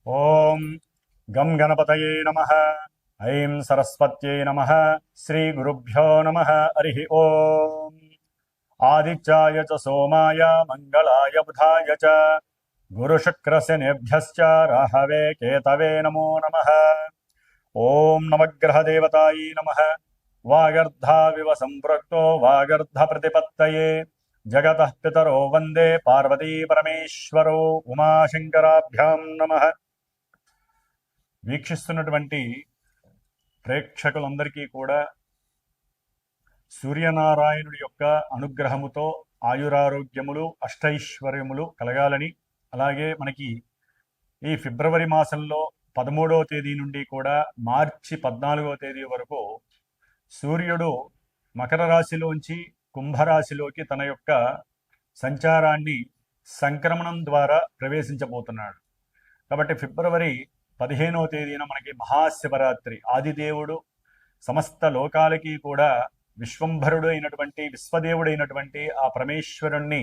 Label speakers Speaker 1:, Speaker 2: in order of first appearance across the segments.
Speaker 1: ఓం గం గణపతయే నమః. ఐం సరస్వత్యై నమః. శ్రీ గురుభ్యో నమః. హరి ఓం. ఆదిత్యాయ చ సోమాయ మంగళాయ బుధాయ చ గురుశుక్రశనిభ్యశ్చ రాహవే కేతవే నమో నమః. ఓం నవగ్రహదేవతాయై నమః. వాగర్ధావివ సంపృక్తో వాగర్ధ ప్రతిపత్తయే జగతః పితరో వందే పార్వతీ పరమేశ్వరో ఉమాశంకరాభ్యాం నమః. వీక్షిస్తున్నటువంటి ప్రేక్షకులందరికీ కూడా సూర్యనారాయణుడి యొక్క అనుగ్రహముతో ఆయురారోగ్యములు అష్టైశ్వర్యములు కలగాలని, అలాగే మనకి ఈ ఫిబ్రవరి మాసంలో 13వ తేదీ నుండి కూడా మార్చి 14వ తేదీ వరకు సూర్యుడు మకర రాశిలోంచి కుంభరాశిలోకి తన యొక్క సంచారాన్ని సంక్రమణం ద్వారా ప్రవేశించబోతున్నాడు. కాబట్టి ఫిబ్రవరి 15వ తేదీన మనకి మహాశివరాత్రి. ఆదిదేవుడు సమస్త లోకాలకి కూడా విశ్వంభరుడు అయినటువంటి విశ్వదేవుడైనటువంటి ఆ పరమేశ్వరుణ్ణి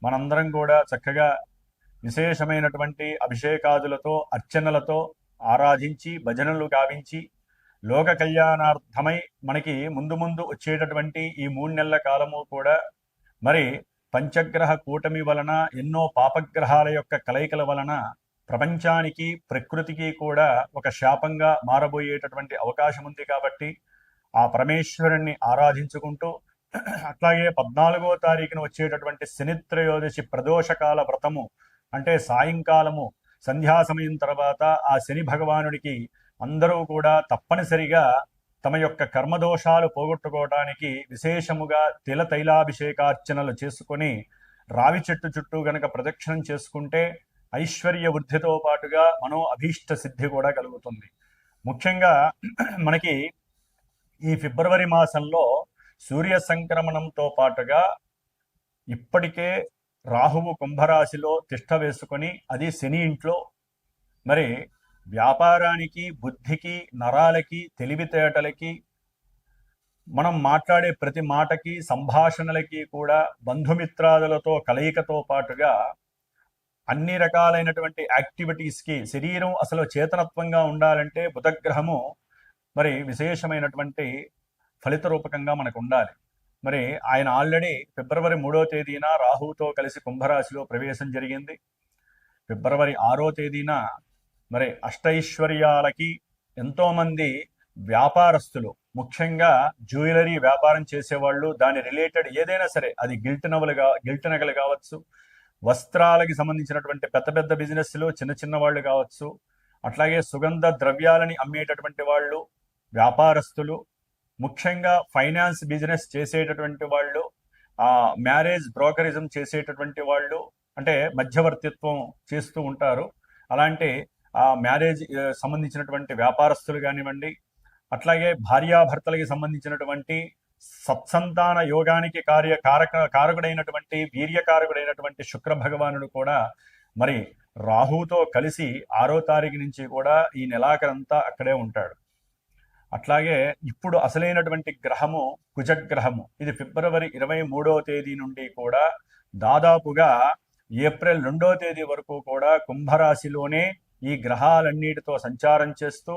Speaker 1: మనందరం కూడా చక్కగా విశేషమైనటువంటి అభిషేకాదులతో అర్చనలతో ఆరాధించి భజనలు గావించి లోక కళ్యాణార్థమై మనకి ముందు ముందు వచ్చేటటువంటి ఈ 3 నెలల కాలము కూడా మరి పంచగ్రహ కూటమి వలన ఎన్నో పాపగ్రహాల యొక్క కలయికల వలన ప్రపంచానికి ప్రకృతికి కూడా ఒక శాపంగా మారబోయేటటువంటి అవకాశం ఉంది. కాబట్టి ఆ పరమేశ్వరుణ్ణి ఆరాధించుకుంటూ అట్లాగే 14వ తారీఖున వచ్చేటటువంటి శనిత్రయోదశి ప్రదోషకాల వ్రతము అంటే సాయంకాలము సంధ్యా సమయం తర్వాత ఆ శని భగవానుడికి అందరూ కూడా తప్పనిసరిగా తమ యొక్క కర్మదోషాలు పోగొట్టుకోవడానికి విశేషముగా తిల తైలాభిషేకార్చనలు చేసుకొని రావి చెట్టు చుట్టూ గనక ప్రదక్షిణం చేసుకుంటే ఐశ్వర్య వృద్ధితో పాటుగా మనో అభీష్ట సిద్ధి కూడా కలుగుతుంది. ముఖ్యంగా మనకి ఈ ఫిబ్రవరి మాసంలో సూర్య సంక్రమణంతో పాటుగా ఇప్పటికే రాహువు కుంభరాశిలో తిష్ట వేసుకొని అది శని ఇంట్లో మరి వ్యాపారానికి బుద్ధికి నరాలకి తెలివితేటలకి మనం మాట్లాడే ప్రతి మాటకి సంభాషణలకి కూడా బంధుమిత్రాదులతో కలయికతో పాటుగా అన్ని రకాలైనటువంటి యాక్టివిటీస్కి శరీరం అసలు చేతనత్వంగా ఉండాలంటే బుధగ్రహము మరి విశేషమైనటువంటి ఫలిత రూపకంగా మనకు ఉండాలి. మరి ఆయన ఆల్రెడీ ఫిబ్రవరి 3వ తేదీన రాహువుతో కలిసి కుంభరాశిలో ప్రవేశం జరిగింది. ఫిబ్రవరి 6వ తేదీన మరి అష్టైశ్వర్యాలకి ఎంతోమంది వ్యాపారస్తులు, ముఖ్యంగా జ్యువెలరీ వ్యాపారం చేసేవాళ్ళు, దాని రిలేటెడ్ ఏదైనా సరే, అది గిల్ట్ నగలు కావచ్చు, వస్త్రాలకి సంబంధించినటువంటి పెద్ద పెద్ద బిజినెస్లు, చిన్న చిన్న వాళ్ళు కావచ్చు, అట్లాగే సుగంధ ద్రవ్యాలని అమ్మేటటువంటి వాళ్ళు, వ్యాపారస్తులు, ముఖ్యంగా ఫైనాన్స్ బిజినెస్ చేసేటటువంటి వాళ్ళు, మ్యారేజ్ బ్రోకరిజం చేసేటటువంటి వాళ్ళు, అంటే మధ్యవర్తిత్వం చేస్తూ ఉంటారు. అలాంటి మ్యారేజ్ సంబంధించినటువంటి వ్యాపారస్తులు కానివ్వండి, అట్లాగే భార్యాభర్తలకి సంబంధించినటువంటి సత్సంతాన యోగానికి కారకుడైనటువంటి వీర్యకారకుడైనటువంటి శుక్ర భగవానుడు కూడా మరి రాహుతో కలిసి 6వ తారీఖు నుంచి కూడా ఈ నెలాఖరంతా అక్కడే ఉంటాడు. అట్లాగే ఇప్పుడు అసలైనటువంటి గ్రహము కుజగ్రహము. ఇది ఫిబ్రవరి 23వ తేదీ నుండి కూడా దాదాపుగా ఏప్రిల్ 2వ తేదీ వరకు కూడా కుంభరాశిలోనే ఈ గ్రహాలన్నిటితో సంచారం చేస్తూ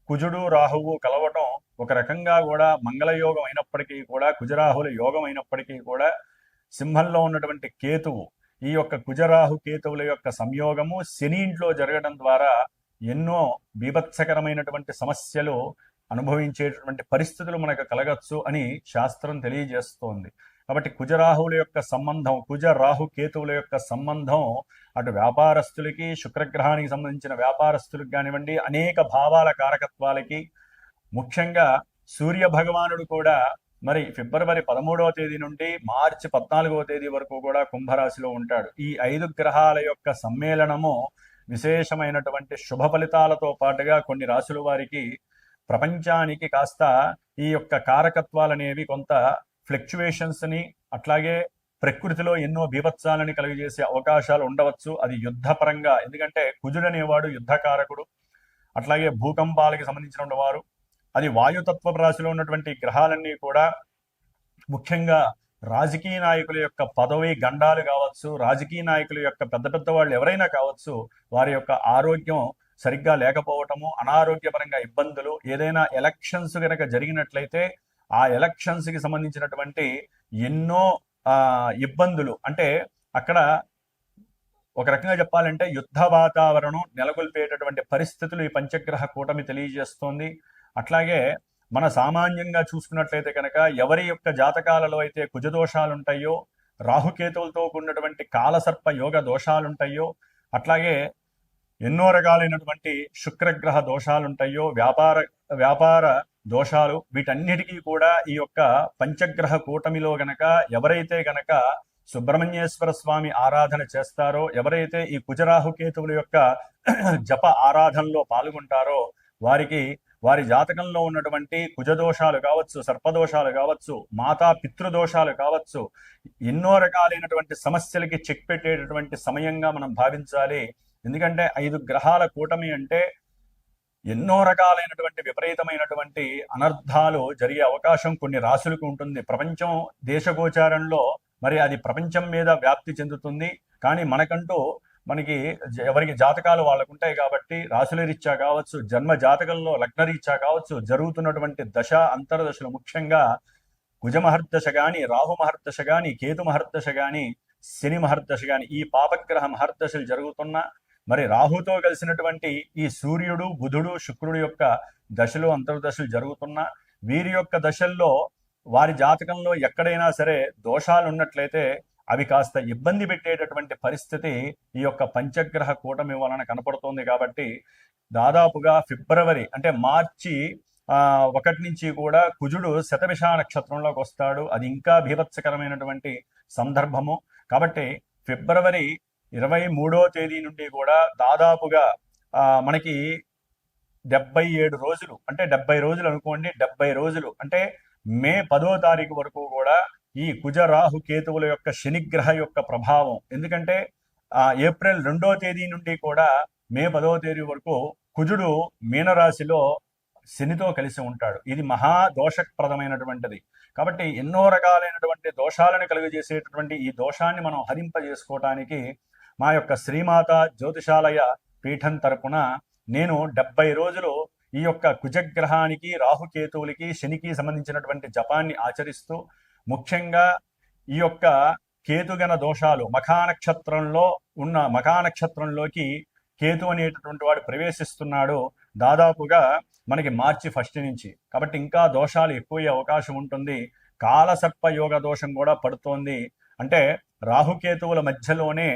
Speaker 1: కుజుడు రాహువు కలవటం ఒక రకంగా కూడా మంగళయోగం అయినప్పటికీ కూడా, కుజరాహుల యోగం అయినప్పటికీ కూడా, సింహంలో ఉన్నటువంటి కేతువు, ఈ యొక్క కుజరాహు కేతువుల యొక్క సంయోగము శని ఇంట్లో జరగడం ద్వారా ఎన్నో బీభత్సకరమైనటువంటి సమస్యలు అనుభవించేటటువంటి పరిస్థితులు మనకు కలగచ్చు అని శాస్త్రం తెలియజేస్తోంది. కాబట్టి కుజరాహువుల యొక్క సంబంధం, కుజ రాహు కేతువుల యొక్క సంబంధం అటు వ్యాపారస్తులకి, శుక్రగ్రహానికి సంబంధించిన వ్యాపారస్తులకు కానివ్వండి, అనేక భావాల కారకత్వాలకి, ముఖ్యంగా సూర్య భగవానుడు కూడా మరి ఫిబ్రవరి 13వ తేదీ నుండి మార్చి 14వ తేదీ వరకు కూడా కుంభరాశిలో ఉంటాడు. ఈ 5 గ్రహాల యొక్క సమ్మేళనము విశేషమైనటువంటి శుభ ఫలితాలతో పాటుగా కొన్ని రాశుల వారికి ప్రపంచానికి కాస్త ఈ యొక్క కారకత్వాలనేవి కొంత ఫ్లక్చువేషన్స్ని, అట్లాగే ప్రకృతిలో ఎన్నో బీభత్సాలని కలుగజేసే అవకాశాలు ఉండవచ్చు. అది యుద్ధపరంగా, ఎందుకంటే కుజుడు అనేవాడు యుద్ధకారకుడు. అట్లాగే భూకంపాలకి సంబంధించిన వారు, అది వాయుతత్వ రాశిలో ఉన్నటువంటి గ్రహాలన్నీ కూడా ముఖ్యంగా రాజకీయ నాయకుల యొక్క పదవి గండాలు కావచ్చు, రాజకీయ నాయకుల యొక్క పెద్ద పెద్ద వాళ్ళు ఎవరైనా కావచ్చు, వారి యొక్క ఆరోగ్యం సరిగ్గా లేకపోవటము, అనారోగ్యపరంగా ఇబ్బందులు, ఏదైనా ఎలక్షన్స్ కనుక జరిగినట్లయితే ఆ ఎలక్షన్స్కి సంబంధించినటువంటి ఎన్నో ఇబ్బందులు, అంటే అక్కడ ఒక రకంగా చెప్పాలంటే యుద్ధ వాతావరణం నెలకొల్పేటటువంటి పరిస్థితులు ఈ పంచగ్రహ కూటమి తెలియజేస్తోంది. అట్లాగే మన సామాన్యంగా చూసుకున్నట్లయితే కనుక ఎవరి యొక్క జాతకాలలో అయితే కుజదోషాలు ఉంటాయో, రాహుకేతువులతో కూడినటువంటి కాలసర్ప యోగ దోషాలు ఉంటాయో, అట్లాగే ఎన్నో రకాలైనటువంటి శుక్రగ్రహ దోషాలు ఉంటాయో, వ్యాపార దోషాలు, వీటన్నిటికీ కూడా ఈ యొక్క పంచగ్రహ కూటమిలో గనక ఎవరైతే గనక సుబ్రహ్మణ్యేశ్వర స్వామి ఆరాధన చేస్తారో, ఎవరైతే ఈ కుజరాహుకేతువుల యొక్క జప ఆరాధనలో పాల్గొంటారో వారికి వారి జాతకంలో ఉన్నటువంటి కుజదోషాలు కావచ్చు, సర్పదోషాలు కావచ్చు, మాతా పితృదోషాలు కావచ్చు, ఎన్నో రకాలైనటువంటి సమస్యలకి చెక్ పెట్టేటటువంటి సమయంగా మనం భావించాలి. ఎందుకంటే 5 గ్రహాల కూటమి అంటే ఎన్నో రకాలైనటువంటి విపరీతమైనటువంటి అనర్థాలు జరిగే అవకాశం కొన్ని రాశులకు ఉంటుంది. ప్రపంచం దేశగోచారంలో మరి అది ప్రపంచం మీద వ్యాప్తి చెందుతుంది. కానీ మనకి ఎవరికి జాతకాలు వాళ్ళకు ఉంటాయి కాబట్టి రాశుల రీత్యా కావచ్చు, జన్మ జాతకంలో లగ్న రీత్యా కావచ్చు, జరుగుతున్నటువంటి దశ అంతర్దశలు, ముఖ్యంగా కుజ మహర్దశ గాని, రాహు మహర్దశ గాని, కేతు మహర్దశ గాని, శని మహర్దశ గాని, ఈ పాపగ్రహ మహర్దశలు జరుగుతున్నా, మరి రాహుతో కలిసినటువంటి ఈ సూర్యుడు, బుధుడు, శుక్రుడు యొక్క దశలు అంతర్దశలు జరుగుతున్నా, వీరి యొక్క దశల్లో వారి జాతకంలో ఎక్కడైనా సరే దోషాలు ఉన్నట్లయితే అవి కాస్త ఇబ్బంది పెట్టేటటువంటి పరిస్థితి ఈ యొక్క పంచగ్రహ కూటమి వలన కనపడుతోంది. కాబట్టి దాదాపుగా ఫిబ్రవరి అంటే మార్చి 1 నుంచి కూడా కుజుడు శతభిష నక్షత్రంలోకి వస్తాడు. అది ఇంకా బీభత్సకరమైనటువంటి సందర్భము. కాబట్టి ఫిబ్రవరి 23వ తేదీ నుండి కూడా దాదాపుగా మనకి 77 రోజులు, అంటే 70 రోజులు అనుకోండి, 70 రోజులు అంటే మే 10వ తారీఖు వరకు కూడా ఈ కుజ రాహు కేతువుల యొక్క శనిగ్రహ యొక్క ప్రభావం. ఎందుకంటే ఏప్రిల్ 2వ తేదీ నుండి కూడా మే 10వ తేదీ వరకు కుజుడు మీనరాశిలో శనితో కలిసి ఉంటాడు. ఇది మహా దోషప్రదమైనటువంటిది. కాబట్టి ఎన్నో రకాలైనటువంటి దోషాలను కలుగజేసేటటువంటి ఈ దోషాన్ని మనం హరింపజేసుకోవటానికి మా యొక్క శ్రీమాత జ్యోతిషాలయ పీఠం తరపున నేను 70 రోజులు ఈ యొక్క కుజగ్రహానికి, రాహుకేతువులకి, శనికి సంబంధించినటువంటి జపాన్ని ఆచరిస్తూ, ముఖ్యంగా ఈ యొక్క కేతుగణ దోషాలు మఖానక్షత్రంలోకి కేతు అనేటటువంటి వాడు ప్రవేశిస్తున్నాడు దాదాపుగా మనకి మార్చి 1 నుంచి. కాబట్టి ఇంకా దోషాలు ఎక్కువయ్యే అవకాశం ఉంటుంది. కాలసర్ప యోగ దోషం కూడా పడుతోంది. అంటే రాహుకేతువుల మధ్యలోనే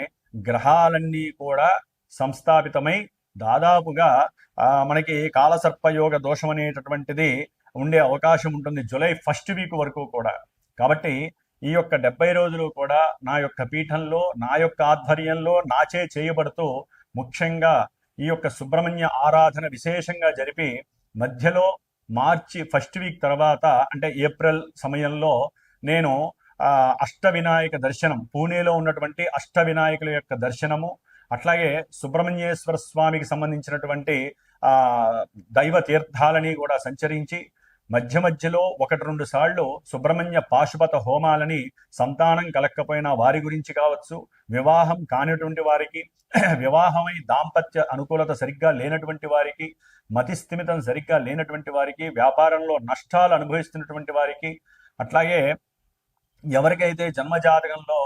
Speaker 1: గ్రహాలన్నీ కూడా సంస్థాపితమై దాదాపుగా మనకి కాలసర్పయోగ దోషం అనేటటువంటిది ఉండే అవకాశం ఉంటుంది జూలై 1 వీక్ వరకు కూడా. కాబట్టి ఈ యొక్క 70 రోజులు కూడా నా యొక్క పీఠంలో, నా యొక్క ఆధ్వర్యంలో నాచే చేయబడుతూ, ముఖ్యంగా ఈ యొక్క సుబ్రహ్మణ్య ఆరాధన విశేషంగా జరిపి, మధ్యలో మార్చి 1 వీక్ తర్వాత అంటే ఏప్రిల్ సమయంలో నేను అష్టవినాయక దర్శనం, పూణేలో ఉన్నటువంటి అష్టవినాయకుల యొక్క దర్శనము, అట్లాగే సుబ్రహ్మణ్యేశ్వర స్వామికి సంబంధించినటువంటి దైవ తీర్థాలని కూడా సంచరించి, మధ్యలో 1-2 సార్లు సుబ్రహ్మణ్య పాశుపత హోమాలని, సంతానం కలక్కపోయినా వారి గురించి కావచ్చు, వివాహం కానిటువంటి వారికి, వివాహమై దాంపత్య అనుకూలత సరిగ్గా లేనటువంటి వారికి, మతిస్థిమితం సరిగ్గా లేనటువంటి వారికి, వ్యాపారంలో నష్టాలు అనుభవిస్తున్నటువంటి వారికి, అట్లాగే ఎవరికైతే జన్మజాతకంలో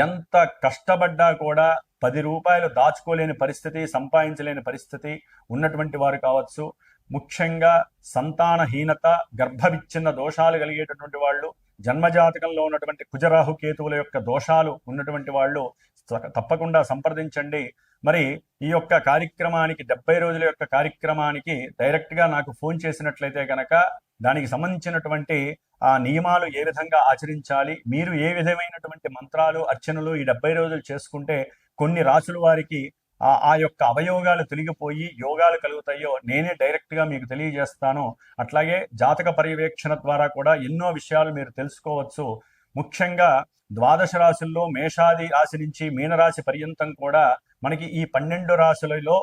Speaker 1: ఎంత కష్టపడ్డా కూడా 10 రూపాయలు దాచుకోలేని పరిస్థితి, సంపాదించలేని పరిస్థితి ఉన్నటువంటి వారు కావచ్చు, ముఖ్యంగా సంతానహీనత, గర్భవిచ్ఛిన్న దోషాలు కలిగేటటువంటి వాళ్ళు, జన్మజాతకంలో ఉన్నటువంటి కుజరాహు కేతువుల యొక్క దోషాలు ఉన్నటువంటి వాళ్ళు తప్పకుండా సంప్రదించండి. మరి ఈ యొక్క కార్యక్రమానికి 70 రోజుల యొక్క కార్యక్రమానికి డైరెక్ట్గా నాకు ఫోన్ చేసినట్లయితే కనుక దానికి సంబంధించినటువంటి నియమాలు ఏ విధంగా ఆచరించాలి, మీరు ఏ విధమైనటువంటి మంత్రాలు, అర్చనలు ఈ 70 రోజులు చేసుకుంటే కొన్ని రాసుల వారికి ఆ యొక్క అవయోగాలు తొలగిపోయి యోగాలు కలుగుతాయో నేనే డైరెక్ట్గా మీకు తెలియజేస్తాను. అట్లాగే జాతక పర్యవేక్షణ ద్వారా కూడా ఎన్నో విషయాలు మీరు తెలుసుకోవచ్చు. ముఖ్యంగా 12 రాశుల్లో మేషాది రాశి నుంచి మీనరాశి పర్యంతం కూడా మనకి ఈ 12 రాశులలో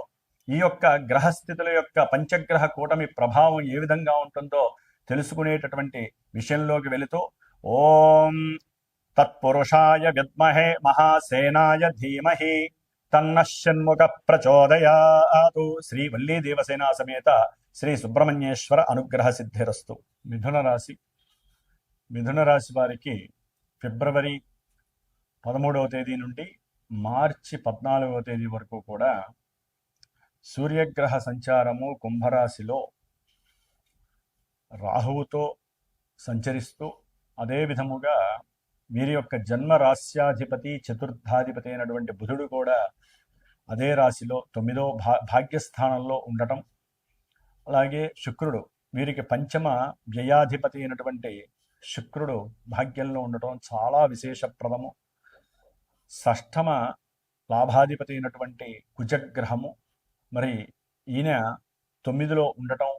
Speaker 1: ఈ యొక్క గ్రహస్థితుల యొక్క పంచగ్రహ కూటమి ప్రభావం ఏ విధంగా ఉంటుందో తెలుసుకునేటటువంటి విషయంలోకి వెళుతూ, ఓం తత్పురుషాయ విద్మహే మహాసేనాయ ధీమహి తన్న షణ్ముఖ ప్రచోదయాతు. శ్రీ వల్లీ దేవసేనా సమేత శ్రీ సుబ్రహ్మణ్యేశ్వర అనుగ్రహ సిద్ధిరస్తు. మిథున రాశి వారికి ఫిబ్రవరి 13వ తేదీ నుండి మార్చి 14వ తేదీ వరకు కూడా సూర్యగ్రహ సంచారము కుంభరాశిలో రాహువుతో సంచరిస్తూ, అదే విధముగా వీరి యొక్క జన్మ రాశ్యాధిపతి చతుర్థాధిపతి అయినటువంటి బుధుడు కూడా అదే రాశిలో 9వ భాగ్యస్థానంలో ఉండటం, అలాగే శుక్రుడు వీరికి పంచమ వ్యయాధిపతి అయినటువంటి శుక్రుడు భాగ్యంలో ఉండటం చాలా విశేషప్రదము. షష్ఠమ లాభాధిపతి అయినటువంటి కుజగ్రహము మరి ఈయన 9లో ఉండటం,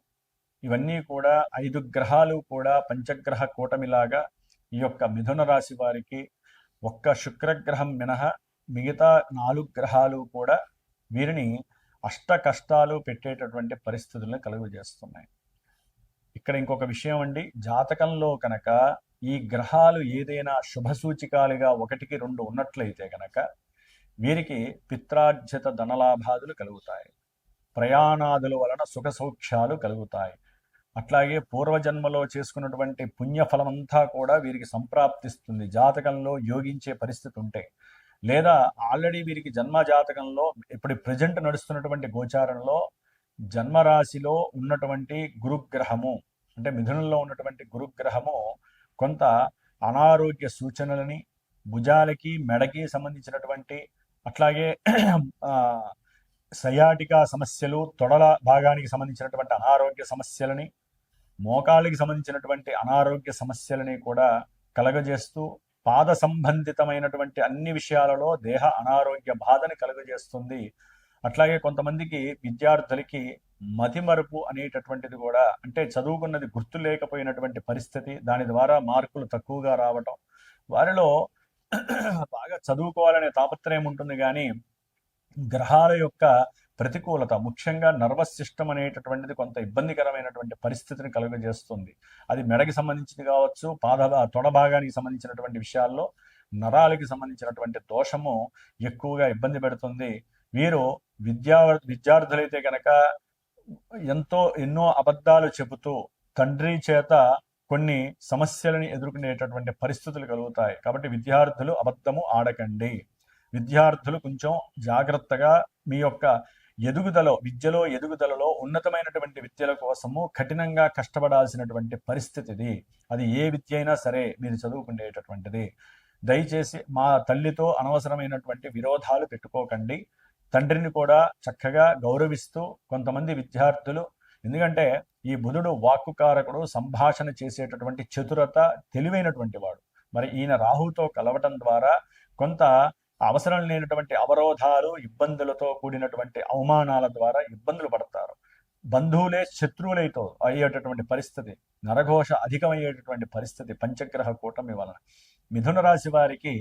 Speaker 1: ఇవన్నీ కూడా 5 గ్రహాలు కూడా పంచగ్రహ కూటమిలాగా ఈ యొక్క మిథున రాశి వారికి ఒక్క శుక్రగ్రహం మినహా మిగతా 4 గ్రహాలు కూడా వీరిని అష్ట కష్టాలు పెట్టేటటువంటి పరిస్థితులను కలుగజేస్తున్నాయి. ఇక్కడ ఇంకొక విషయం అండి, జాతకంలో కనుక ఈ గ్రహాలు ఏదైనా శుభసూచికాలుగా 1కి 2 ఉన్నట్లయితే కనుక వీరికి పిత్రార్జిత ధనలాభాదులు కలుగుతాయి, ప్రయాణాదుల వలన సుఖ సౌఖ్యాలు కలుగుతాయి. అట్లాగే పూర్వజన్మలో చేసుకున్నటువంటి పుణ్యఫలమంతా కూడా వీరికి సంప్రాప్తిస్తుంది జాతకంలో యోగించే పరిస్థితి ఉంటే. లేదా ఆల్రెడీ వీరికి జన్మ జాతకంలో ఇప్పుడు ప్రజెంట్ నడుస్తున్నటువంటి గోచారంలో జన్మరాశిలో ఉన్నటువంటి గురుగ్రహము, అంటే మిథునంలో ఉన్నటువంటి గురుగ్రహము కొంత అనారోగ్య సూచనలని, భుజాలకి మెడకి సంబంధించినటువంటి, అట్లాగే సయాటికా సమస్యలు, తొడల భాగానికి సంబంధించినటువంటి అనారోగ్య సమస్యలని, మోకాళ్ళకి సంబంధించినటువంటి అనారోగ్య సమస్యలని కూడా కలగజేస్తూ పాద సంబంధితమైనటువంటి అన్ని విషయాలలో దేహ అనారోగ్య బాధని కలుగజేస్తుంది. అట్లాగే కొంతమందికి విద్యార్థులకి మతిమరుపు అనేటటువంటిది కూడా, అంటే చదువుకున్నది గుర్తు లేకపోయినటువంటి పరిస్థితి, దాని ద్వారా మార్కులు తక్కువగా రావటం, వారిలో బాగా చదువుకోవాలనే తాపత్రయం ఉంటుంది కానీ గ్రహాల యొక్క ప్రతికూలత, ముఖ్యంగా నర్వస్ సిస్టమ్ అనేటటువంటిది కొంత ఇబ్బందికరమైనటువంటి పరిస్థితిని కలుగజేస్తుంది. అది మెడకి సంబంధించింది కావచ్చు, తొడ భాగానికి సంబంధించినటువంటి విషయాల్లో నరాలకి సంబంధించినటువంటి దోషము ఎక్కువగా ఇబ్బంది పెడుతుంది. వీరు విద్యార్థులైతే కనుక ఎన్నో అబద్ధాలు చెబుతూ తండ్రి చేత కొన్ని సమస్యలని ఎదుర్కొనేటటువంటి పరిస్థితులు కలుగుతాయి. కాబట్టి విద్యార్థులు అబద్ధము ఆడకండి. విద్యార్థులు కొంచెం జాగ్రత్తగా మీ యొక్క విద్యలో ఎదుగుదలలో ఉన్నతమైనటువంటి విద్యల కోసము కఠినంగా కష్టపడాల్సినటువంటి పరిస్థితిది. అది ఏ విద్య అయినా సరే మీరు చదువుకునేటటువంటిది. దయచేసి మా తల్లితో అనవసరమైనటువంటి విరోధాలు పెట్టుకోకండి. తండ్రిని కూడా చక్కగా గౌరవిస్తూ కొంతమంది విద్యార్థులు, ఎందుకంటే ఈ బుధుడు వాక్కుకారకుడు, సంభాషణ చేసేటటువంటి చతురత, తెలివైనటువంటి వాడు. మరి ఈయన రాహుతో కలవటం ద్వారా కొంత అవసరం లేనటువంటి అవరోధాలు, ఇబ్బందులతో కూడినటువంటి అవమానాల ద్వారా ఇబ్బందులు పడతారు. బంధువులే శత్రువులైతో అయ్యేటటువంటి పరిస్థితి, నరఘోష అధికమయ్యేటటువంటి పరిస్థితి పంచగ్రహ కూటమి వలన. మిథున రాశి వారికి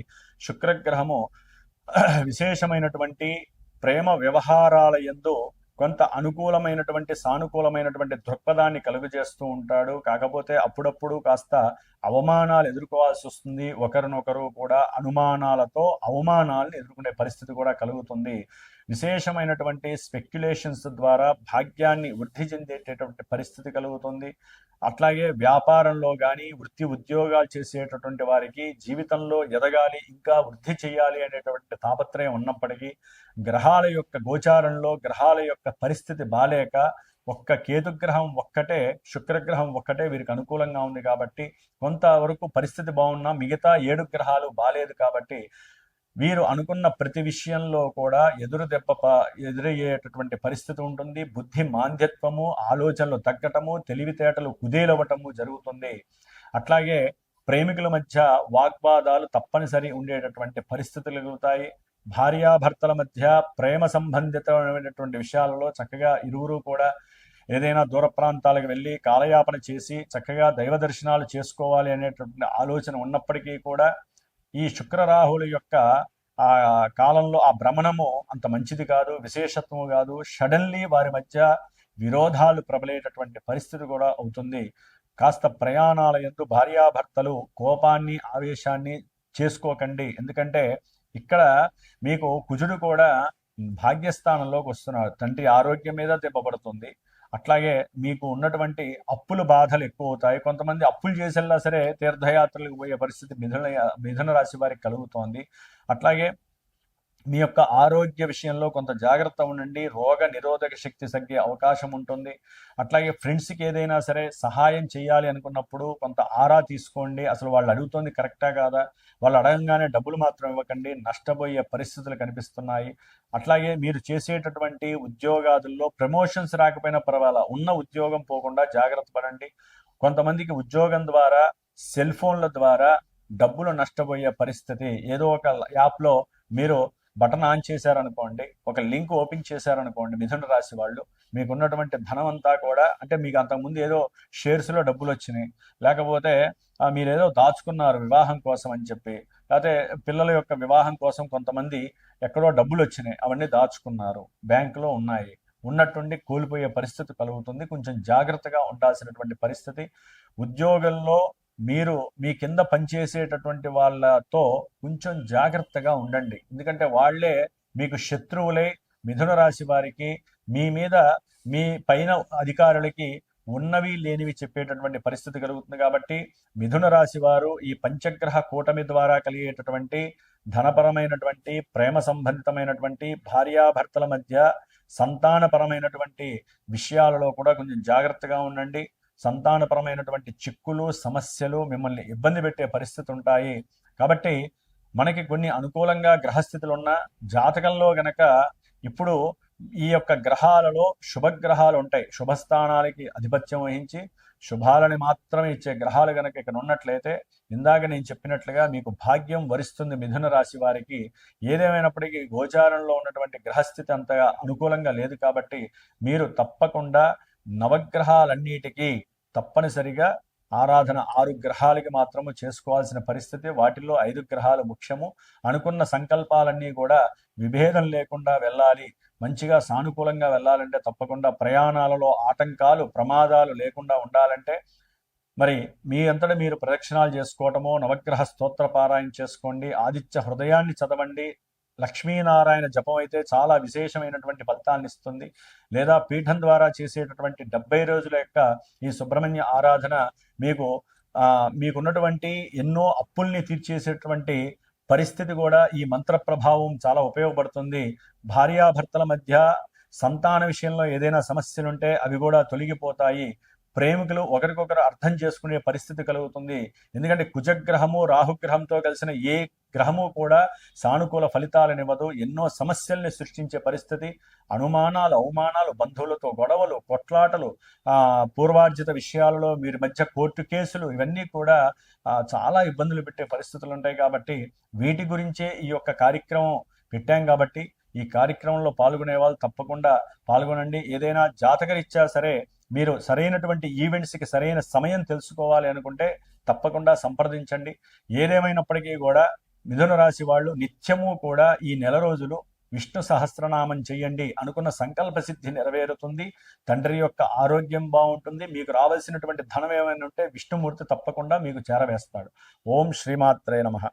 Speaker 1: శుక్రగ్రహము విశేషమైనటువంటి ప్రేమ వ్యవహారాల యందు కొంత అనుకూలమైనటువంటి సానుకూలమైనటువంటి దృక్పథాన్ని కలుగజేస్తూ ఉంటాడు. కాకపోతే అప్పుడప్పుడు కాస్త అవమానాలు ఎదుర్కోవాల్సి వస్తుంది. ఒకరినొకరు కూడా అనుమానాలతో అవమానాలను ఎదుర్కొనే పరిస్థితి కూడా కలుగుతుంది. విశేషమైనటువంటి స్పెక్యులేషన్స్ ద్వారా భాగ్యాన్ని వృద్ధి చెందేటటువంటి పరిస్థితి కలుగుతుంది. అట్లాగే వ్యాపారంలో కానీ వృత్తి ఉద్యోగాలు చేసేటటువంటి వారికి జీవితంలో ఎదగాలి, ఇంకా వృద్ధి చేయాలి అనేటువంటి తాపత్రయం ఉన్నప్పటికీ గ్రహాల యొక్క గోచారంలో గ్రహాల యొక్క పరిస్థితి బాలేక ఒక్క కేతుగ్రహం ఒక్కటే, శుక్రగ్రహం ఒక్కటే వీరికి అనుకూలంగా ఉంది కాబట్టి కొంతవరకు పరిస్థితి బాగున్నా మిగతా 7 గ్రహాలు బాలేదు కాబట్టి వీరు అనుకున్న ప్రతి విషయంలో కూడా ఎదురయ్యేటటువంటి పరిస్థితి ఉంటుంది. బుద్ధి మాంద్యత్వము, ఆలోచనలు తగ్గటము, తెలివితేటలు కుదేలవటము జరుగుతుంది. అట్లాగే ప్రేమికుల మధ్య వాగ్వాదాలు తప్పనిసరి ఉండేటటువంటి పరిస్థితులు కలుగుతాయి. భార్యాభర్తల మధ్య ప్రేమ సంబంధితమైనటువంటి విషయాలలో చక్కగా ఇరువురు కూడా ఏదైనా దూర ప్రాంతాలకు వెళ్ళి కాలయాపన చేసి చక్కగా దైవ దర్శనాలు చేసుకోవాలి అనేటువంటి ఆలోచన ఉన్నప్పటికీ కూడా ఈ శుక్రరాహుల యొక్క ఆ కాలంలో ఆ భ్రమణము అంత మంచిది కాదు, విశేషత్వము కాదు. సడన్లీ వారి మధ్య విరోధాలు ప్రబలేటటువంటి పరిస్థితి కూడా అవుతుంది. కాస్త ప్రయాణాల యందు భార్యాభర్తలు కోపాన్ని, ఆవేశాన్ని చేసుకోకండి. ఎందుకంటే ఇక్కడ మీకు కుజుడు కూడా భాగ్యస్థానంలోకి వస్తున్నారు. తండ్రి ఆరోగ్యం మీద దెబ్బపడుతుంది. అట్లాగే మీకు ఉన్నటువంటి అప్పుల బాధలు ఎక్కువ అవుతాయి. కొంతమంది అప్పులు చేసేలా సరే తీర్థయాత్రలకు పోయే పరిస్థితి మిథున రాశి వారికి కలుగుతోంది. అట్లాగే మీ యొక్క ఆరోగ్య విషయంలో కొంత జాగ్రత్త ఉండండి. రోగ నిరోధక శక్తి తగ్గే అవకాశం ఉంటుంది. అట్లాగే ఫ్రెండ్స్కి ఏదైనా సరే సహాయం చేయాలి అనుకున్నప్పుడు కొంత ఆరా తీసుకోండి. అసలు వాళ్ళు అడుగుతోంది కరెక్టా కాదా, వాళ్ళు అడగంగానే డబ్బులు మాత్రం ఇవ్వకండి, నష్టపోయే పరిస్థితులు కనిపిస్తున్నాయి. అట్లాగే మీరు చేసేటటువంటి ఉద్యోగాదుల్లో ప్రమోషన్స్ రాకపోయినా పర్వాలా, ఉన్న ఉద్యోగం పోకుండా జాగ్రత్త పడండి. కొంతమందికి ఉద్యోగం ద్వారా సెల్ ఫోన్ల ద్వారా డబ్బులు నష్టపోయే పరిస్థితి. ఏదో ఒక యాప్లో మీరు బటన్ ఆన్ చేశారనుకోండి, ఒక లింక్ ఓపెన్ చేశారనుకోండి, మిథున రాశి వాళ్ళు మీకున్నటువంటి ధనం అంతా కూడా, అంటే మీకు అంతకుముందు ఏదో షేర్స్లో డబ్బులు వచ్చినాయి, లేకపోతే మీరేదో దాచుకున్నారు వివాహం కోసం అని చెప్పి, లేకపోతే పిల్లల యొక్క వివాహం కోసం కొంతమంది ఎక్కడో డబ్బులు వచ్చినాయి, అవన్నీ దాచుకున్నారు, బ్యాంకులో ఉన్నాయి, ఉన్నట్టుండి కోల్పోయే పరిస్థితి కలుగుతుంది. కొంచెం జాగ్రత్తగా ఉండాల్సినటువంటి పరిస్థితి. ఉద్యోగంలో మీరు మీ కింద పనిచేసేటటువంటి వాళ్ళతో కొంచెం జాగ్రత్తగా ఉండండి. ఎందుకంటే వాళ్ళే మీకు శత్రువులే. మిథున రాశి వారికి మీ మీద, మీ పైన అధికారులకి ఉన్నవి లేనివి చెప్పేటటువంటి పరిస్థితి కలుగుతుంది. కాబట్టి మిథున రాశి వారు ఈ పంచగ్రహ కూటమి ద్వారా కలిగేటటువంటి ధనపరమైనటువంటి, ప్రేమ సంబంధితమైనటువంటి, భార్యాభర్తల మధ్య సంతానపరమైనటువంటి విషయాలలో కూడా కొంచెం జాగ్రత్తగా ఉండండి. సంతానపరమైనటువంటి చిక్కులు, సమస్యలు మిమ్మల్ని ఇబ్బంది పెట్టే పరిస్థితి ఉంటాయి. కాబట్టి మనకి కొన్ని అనుకూలంగా గ్రహస్థితులు ఉన్న జాతకంలో గనక ఇప్పుడు ఈ యొక్క గ్రహాలలో శుభగ్రహాలు ఉంటాయి. శుభస్థానాలకి ఆధిపత్యం వహించి శుభాలని మాత్రమే ఇచ్చే గ్రహాలు గనక ఇక్కడ ఉన్నట్లయితే, ఇందాక నేను చెప్పినట్లుగా మీకు భాగ్యం వరిస్తుంది మిథున రాశి వారికి. ఏదేమైనప్పటికీ గోచారంలో ఉన్నటువంటి గ్రహస్థితి అంతగా అనుకూలంగా లేదు. కాబట్టి మీరు తప్పకుండా నవగ్రహాలన్నిటికీ తప్పనిసరిగా ఆరాధన 6 గ్రహాలకి మాత్రము చేసుకోవాల్సిన పరిస్థితి. వాటిల్లో 5 గ్రహాలు ముఖ్యము. అనుకున్న సంకల్పాలన్నీ కూడా విభేదం లేకుండా వెళ్ళాలి, మంచిగా సానుకూలంగా వెళ్ళాలంటే తప్పకుండా ప్రయాణాలలో ఆటంకాలు, ప్రమాదాలు లేకుండా ఉండాలంటే మరి మీ అంతటా మీరు ప్రదక్షిణాలు చేసుకోవటమో, నవగ్రహ స్తోత్ర పారాయణ చేసుకోండి, ఆదిత్య హృదయాన్ని చదవండి. లక్ష్మీనారాయణ జపం అయితే చాలా విశేషమైనటువంటి ఫలితాన్ని ఇస్తుంది. లేదా పీఠం ద్వారా చేసేటటువంటి 70 రోజుల యొక్క ఈ సుబ్రహ్మణ్య ఆరాధన మీకున్నటువంటి ఎన్నో అప్పుల్ని తీర్చేసేటువంటి పరిస్థితి కూడా ఈ మంత్ర ప్రభావం చాలా ఉపయోగపడుతుంది. భార్యాభర్తల మధ్య సంతాన విషయంలో ఏదైనా సమస్యలుంటే అవి కూడా తొలగిపోతాయి. ప్రేమికులు ఒకరికొకరు అర్థం చేసుకునే పరిస్థితి కలుగుతుంది. ఎందుకంటే కుజగ్రహము రాహుగ్రహంతో కలిసిన ఏ గ్రహము కూడా సానుకూల ఫలితాలనివ్వదు. ఎన్నో సమస్యల్ని సృష్టించే పరిస్థితి, అనుమానాలు, అవమానాలు, బంధువులతో గొడవలు, కొట్లాటలు, పూర్వార్జిత విషయాలలో మీరు మధ్య కోర్టు కేసులు, ఇవన్నీ కూడా చాలా ఇబ్బందులు పెట్టే పరిస్థితులు ఉంటాయి. కాబట్టి వీటి గురించే ఈ యొక్క కార్యక్రమం పెట్టాం. కాబట్టి ఈ కార్యక్రమంలో పాల్గొనే వాళ్ళు తప్పకుండా పాల్గొనండి. ఏదైనా జాతకరీత్యా సరే మీరు సరైనటువంటి ఈవెంట్స్కి సరైన సమయం తెలుసుకోవాలి అనుకుంటే తప్పకుండా సంప్రదించండి. ఏదేమైనప్పటికీ కూడా మిథున రాశి వాళ్ళు నిత్యము కూడా ఈ నెల రోజులు విష్ణు సహస్రనామం చెయ్యండి. అనుకున్న సంకల్ప సిద్ధి నెరవేరుతుంది. తండ్రి యొక్క ఆరోగ్యం బాగుంటుంది. మీకు రావాల్సినటువంటి ధనం ఏమైనా ఉంటే విష్ణుమూర్తి తప్పకుండా మీకు చేరవేస్తాడు. ఓం శ్రీమాత్రే నమః.